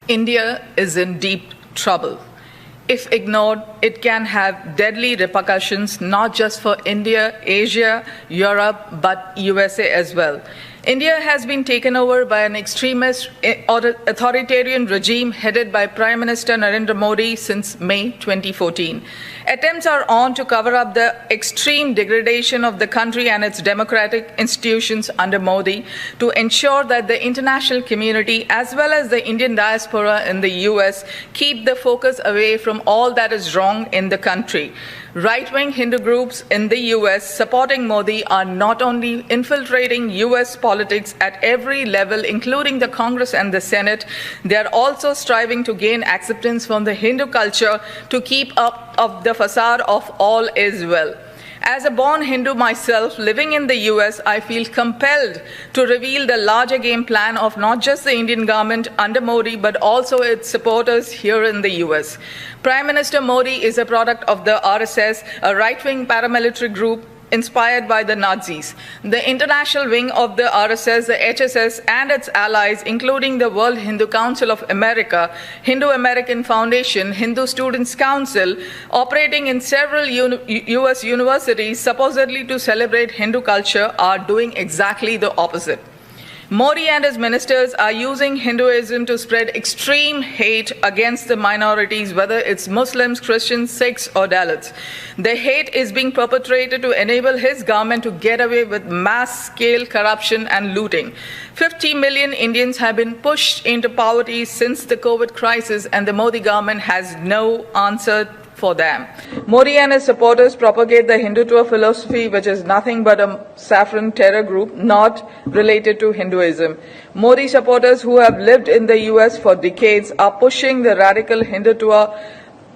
India is in deep trouble. If ignored, it can have deadly repercussions not just for India, Asia, Europe, but USA as well. India has been taken over by an extremist authoritarian regime headed by Prime Minister Narendra Modi since May 2014. Attempts are on to cover up the extreme degradation of the country and its democratic institutions under Modi to ensure that the international community as well as the Indian diaspora in the US keep the focus away from all that is wrong in the country. Right-wing Hindu groups in the US supporting Modi are not only infiltrating US politics at every level, including the Congress and the Senate, they are also striving to gain acceptance from the Hindu culture to keep up of the facade of all is well. As a born Hindu myself living in the US, I feel compelled to reveal the larger game plan of not just the Indian government under Modi, but also its supporters here in the US. Prime Minister Modi is a product of the RSS, a right-wing paramilitary group inspired by the Nazis. The international wing of the RSS, the HSS, and its allies, including the World Hindu Council of America, Hindu American Foundation, Hindu Students' Council, operating in several US universities supposedly to celebrate Hindu culture, are doing exactly the opposite. Modi and his ministers are using Hinduism to spread extreme hate against the minorities, whether it's Muslims, Christians, Sikhs, or Dalits. The hate is being perpetrated to enable his government to get away with mass-scale corruption and looting. 50 million Indians have been pushed into poverty since the COVID crisis, and the Modi government has no answer for them. Modi and his supporters propagate the Hindutva philosophy, which is nothing but a saffron terror group not related to Hinduism. Modi supporters who have lived in the US for decades are pushing the radical Hindutva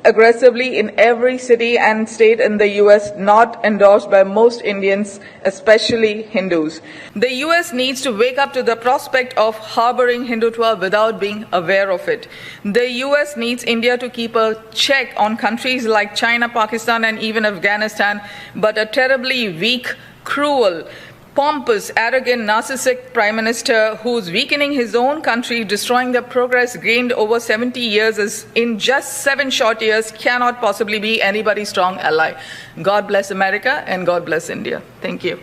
aggressively in every city and state in the US not endorsed by most Indians, especially Hindus. The US needs to wake up to the prospect of harboring Hindutva without being aware of it. The US needs India to keep a check on countries like China, Pakistan, and even Afghanistan, but a terribly weak, cruel, pompous, arrogant, narcissistic prime minister who's weakening his own country, destroying the progress gained over 70 years in just 7 short years, cannot possibly be anybody's strong ally. God bless America and God bless India. Thank you.